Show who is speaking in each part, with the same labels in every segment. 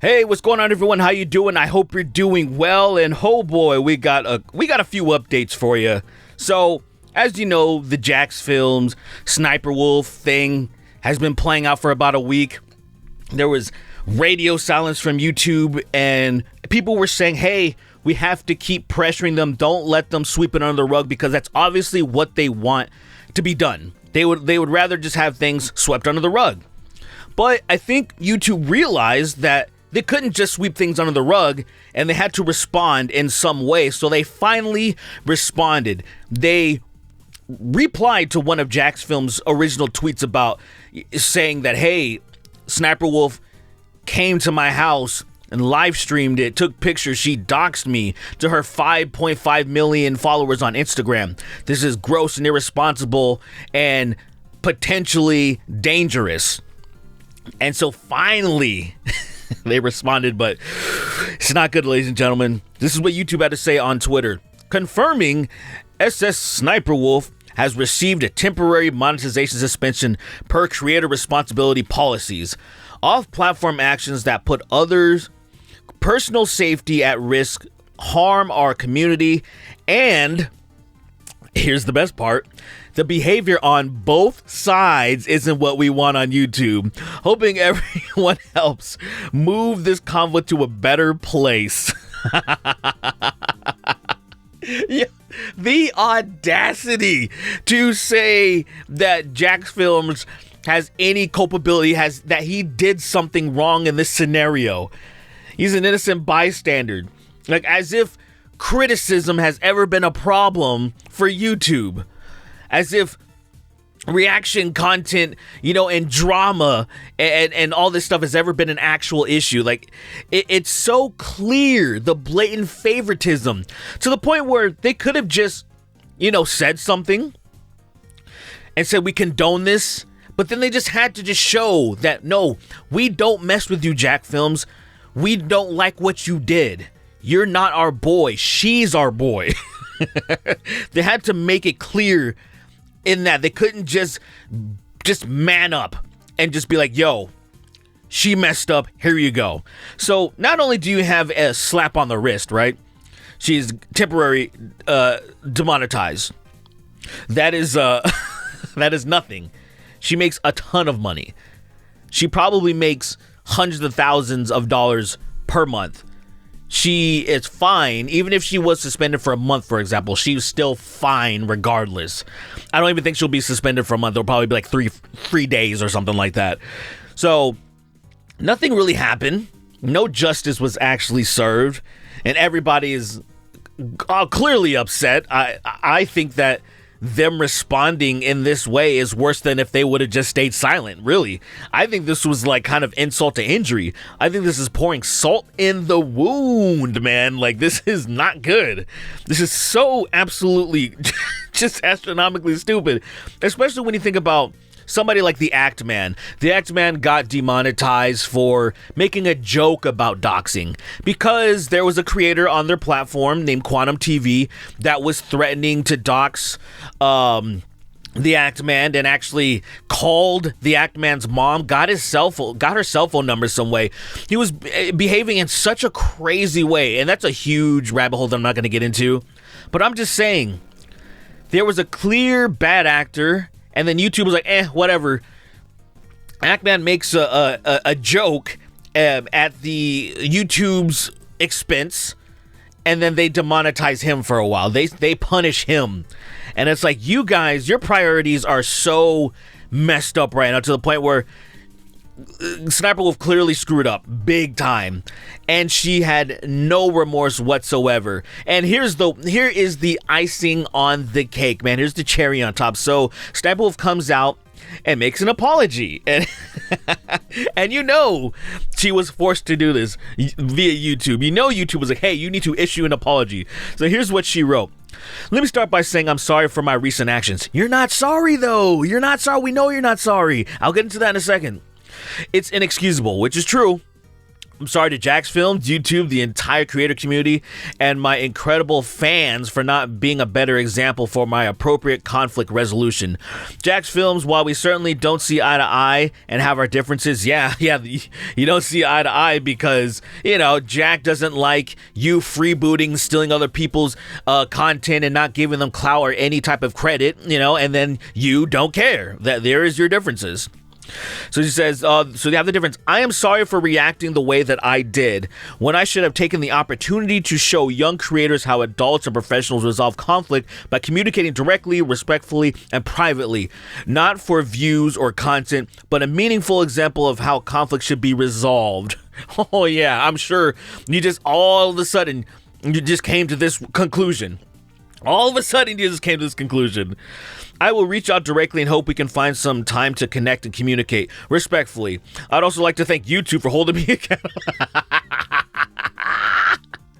Speaker 1: Hey, what's going on, everyone? How you doing? I hope you're doing well. And oh boy, we got a few updates for you. So, as you know, the Jacksfilms SSSniperWolf thing has been playing out for about a week. There was radio silence from YouTube, and people were saying, "Hey, we have to keep pressuring them. Don't let them sweep it under the rug," because that's obviously what they want to be done. They would rather just have things swept under the rug. But I think YouTube realized that they couldn't just sweep things under the rug, and they had to respond in some way. So they finally responded. They replied to one of Jacksfilms' original tweets about saying that, "Hey, SSSniperWolf came to my house and live streamed it, took pictures. She doxed me to her 5.5 million followers on Instagram. This is gross and irresponsible and potentially dangerous." And so finally, they responded, but it's not good, ladies and gentlemen. This is what YouTube had to say on Twitter. Confirming SSSniperWolf has received a temporary monetization suspension per creator responsibility policies. Off-platform actions that put others' personal safety at risk harm our community, and here's the best part: the behavior on both sides isn't what we want on YouTube. Hoping everyone helps move this conflict to a better place. Yeah, the audacity to say that Jacksfilms has any culpability, that he did something wrong in this scenario. He's an innocent bystander. Like, as if criticism has ever been a problem for YouTube. As if reaction content, and drama and all this stuff has ever been an actual issue. Like, it's so clear, the blatant favoritism, to the point where they could have just, said something and said, "We condone this," but then they just had to just show that, "No, we don't mess with you, Jacksfilms. We don't like what you did. You're not our boy. She's our boy." They had to make it clear in that they couldn't just man up and just be like, "Yo, she messed up. Here you go." So not only do you have a slap on the wrist, right? She's temporary demonetized. That is that is nothing. She makes a ton of money. She probably makes hundreds of thousands of dollars per month. She is fine. Even if she was suspended for a month, for example, she's still fine regardless. I don't even think she'll be suspended for a month. It'll probably be like three days or something like that. So nothing really happened. No justice was actually served, and everybody is clearly upset. I think that them responding in this way is worse than if they would have just stayed silent, really. I think this was like kind of insult to injury. I think this is pouring salt in the wound, man. Like, this is not good. This is so absolutely just astronomically stupid, especially when you think about somebody like the Act Man. The Act Man got demonetized for making a joke about doxing because there was a creator on their platform named Quantum TV that was threatening to dox the Act Man, and actually called the Act Man's mom, got her cell phone number some way. He was behaving in such a crazy way, and that's a huge rabbit hole that I'm not going to get into. But I'm just saying, there was a clear bad actor, and then YouTube was like, whatever. Act Man makes a joke at the YouTube's expense, and then they demonetize him for a while. They punish him. And it's like, you guys, your priorities are so messed up right now, to the point where SSSniperWolf clearly screwed up big time, and she had no remorse whatsoever. And here is the icing on the cake, man. Here's the cherry on top. So SSSniperWolf comes out and makes an apology, and she was forced to do this via YouTube. YouTube was like, "Hey, you need to issue an apology." So here's what she wrote. "Let me start by saying I'm sorry for my recent actions." You're not sorry, though. You're not sorry. We know you're not sorry. I'll get into that in a second. "It's inexcusable," which is true. I'm sorry to Jacksfilms, YouTube, the entire creator community, and my incredible fans for not being a better example for my appropriate conflict resolution. Jacksfilms, while we certainly don't see eye to eye and have our differences, yeah, you don't see eye to eye because, Jack doesn't like you freebooting, stealing other people's content and not giving them clout or any type of credit, and then you don't care. That there is your differences. So she says, so they have the difference. I am sorry for reacting the way that I did when I should have taken the opportunity to show young creators how adults and professionals resolve conflict by communicating directly, respectfully, and privately, not for views or content, but a meaningful example of how conflict should be resolved. Oh yeah, I'm sure you just all of a sudden, you just came to this conclusion. All of a sudden, you just came to this conclusion. I will reach out directly and hope we can find some time to connect and communicate respectfully. I'd also like to thank YouTube for holding me accountable.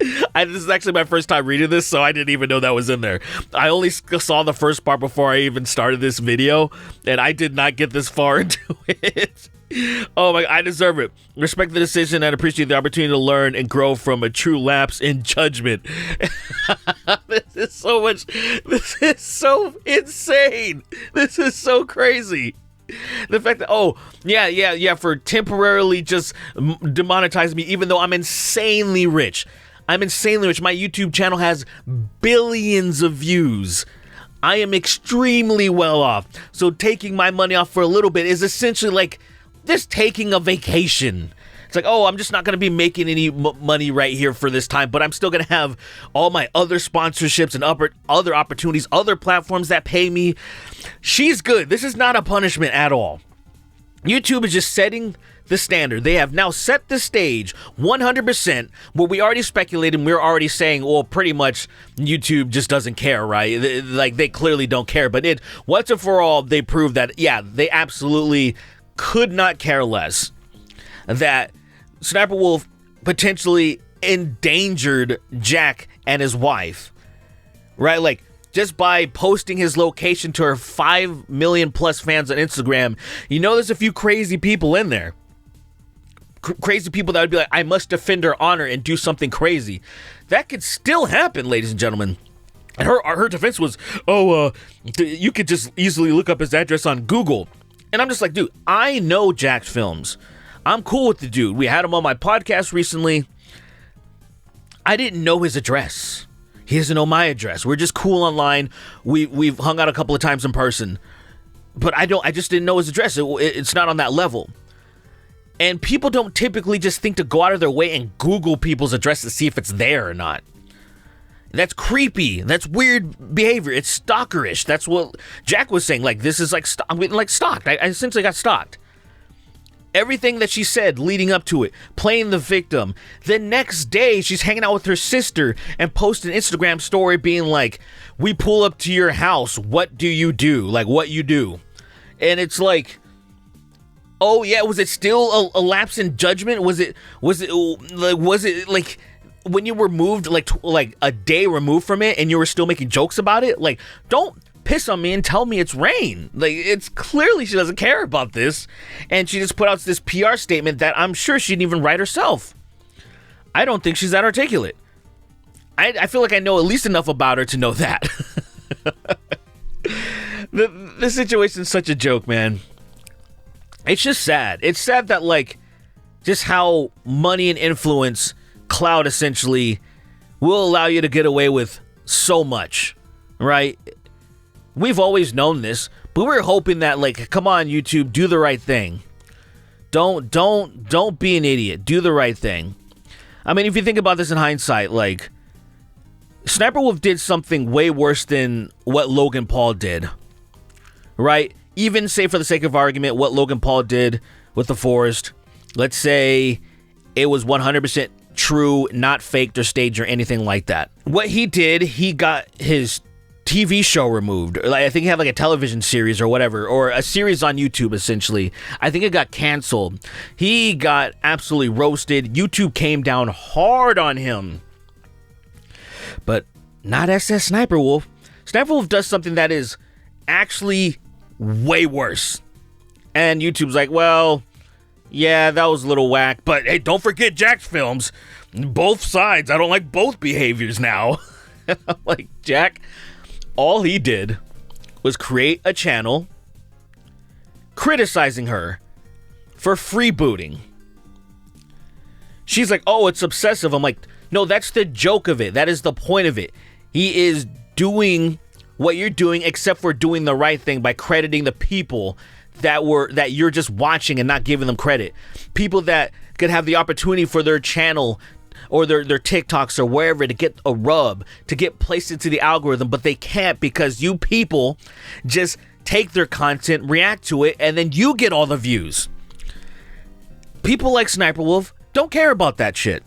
Speaker 1: This is actually my first time reading this, so I didn't even know that was in there. I only saw the first part before I even started this video, and I did not get this far into it. Oh my, I deserve it. Respect the decision and appreciate the opportunity to learn and grow from a true lapse in judgment. This is so insane. This is so crazy. The fact that, for temporarily just demonetizing me, even though I'm insanely rich. My YouTube channel has billions of views. I am extremely well off. So taking my money off for a little bit is essentially like just taking a vacation. It's like, I'm just not going to be making any money right here for this time, but I'm still going to have all my other sponsorships and other opportunities, other platforms that pay me. She's good. This is not a punishment at all. YouTube is just setting the standard. They have now set the stage 100%. What we already speculated, we're already saying, well, pretty much YouTube just doesn't care, right? They clearly don't care. But once and for all, they proved that, they absolutely could not care less that SSSniperWolf potentially endangered Jack and his wife, right? Like, just by posting his location to her 5 million plus fans on Instagram, there's a few crazy people in there. Crazy people that would be like, I must defend her honor and do something crazy. That could still happen, ladies and gentlemen. And her defense was, you could just easily look up his address on Google. And I'm just like, dude, I know Jacksfilms. I'm cool with the dude. We had him on my podcast recently. I didn't know his address. He doesn't know my address. We're just cool online. We've hung out a couple of times in person. But I just didn't know his address. It's not on that level. And people don't typically just think to go out of their way and Google people's address to see if it's there or not. That's creepy. That's weird behavior. It's stalkerish. That's what Jack was saying. Like, this is I'm getting stalked. I essentially got stalked. Everything that she said leading up to it, playing the victim. The next day, she's hanging out with her sister and posted an Instagram story being like, we pull up to your house. What do you do? Like, what you do? And it's like, oh yeah, was it still a lapse in judgment? Was it like when you were moved like a day removed from it and you were still making jokes about it? Like, don't piss on me and tell me it's rain. Like, it's clearly she doesn't care about this, and she just put out this PR statement that I'm sure she didn't even write herself. I don't think she's that articulate. I feel like I know at least enough about her to know that. The situation's such a joke, man. It's just sad. It's sad that, just how money and influence, clout essentially, will allow you to get away with so much, right? We've always known this, but we're hoping that, come on, YouTube, do the right thing. Don't be an idiot. Do the right thing. I mean, if you think about this in hindsight, SSSniperWolf did something way worse than what Logan Paul did, right? Even say, for the sake of argument, what Logan Paul did with the forest. Let's say it was 100% true, not faked or staged or anything like that. What he did, he got his TV show removed. I think he had a television series or whatever, or a series on YouTube essentially. I think it got canceled. He got absolutely roasted. YouTube came down hard on him. But not SSSniperWolf. SSSniperWolf does something that is actually way worse. And YouTube's like, well, Yeah, that was a little whack. But hey, don't forget Jacksfilms. Both sides. I don't like both behaviors now. Like, Jack, all he did was create a channel criticizing her for freebooting. She's like, oh, it's obsessive. I'm like, no, that's the joke of it. That is the point of it. He is doing what you're doing, except for doing the right thing by crediting the people that you're just watching and not giving them credit. People that could have the opportunity for their channel or their TikToks or wherever to get a rub, to get placed into the algorithm, but they can't because you people just take their content, react to it, and then you get all the views. People like SSSniperWolf don't care about that shit.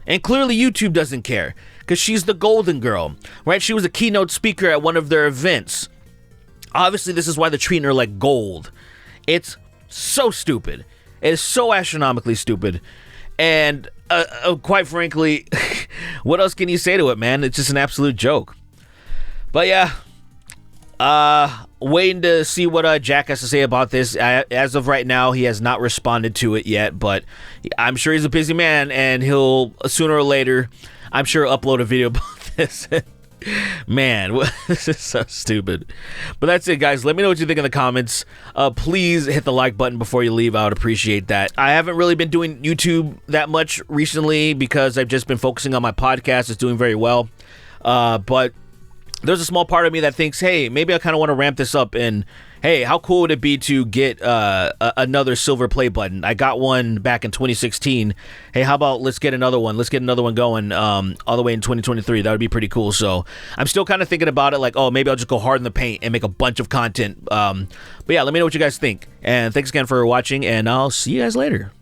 Speaker 1: And clearly YouTube doesn't care because she's the golden girl, right? She was a keynote speaker at one of their events. Obviously, this is why they're treating her like gold. It's so stupid. It is so astronomically stupid. And quite frankly, what else can you say to it, man? It's just an absolute joke. But yeah, waiting to see what Jack has to say about this. As of right now, he has not responded to it yet, but I'm sure he's a busy man, and he'll, sooner or later, I'm sure, upload a video about this. Man, this is so stupid. But that's it, guys. Let me know what you think in the comments. Please hit the like button before you leave. I would appreciate that. I haven't really been doing YouTube that much recently because I've just been focusing on my podcast. It's doing very well. But there's a small part of me that thinks, hey, maybe I kind of want to ramp this up, and hey, how cool would it be to get another silver play button? I got one back in 2016. Hey, how about let's get another one? Let's get another one going all the way in 2023. That would be pretty cool. So I'm still kind of thinking about it like, oh, maybe I'll just go hard in the paint and make a bunch of content. But yeah, let me know what you guys think. And thanks again for watching, and I'll see you guys later.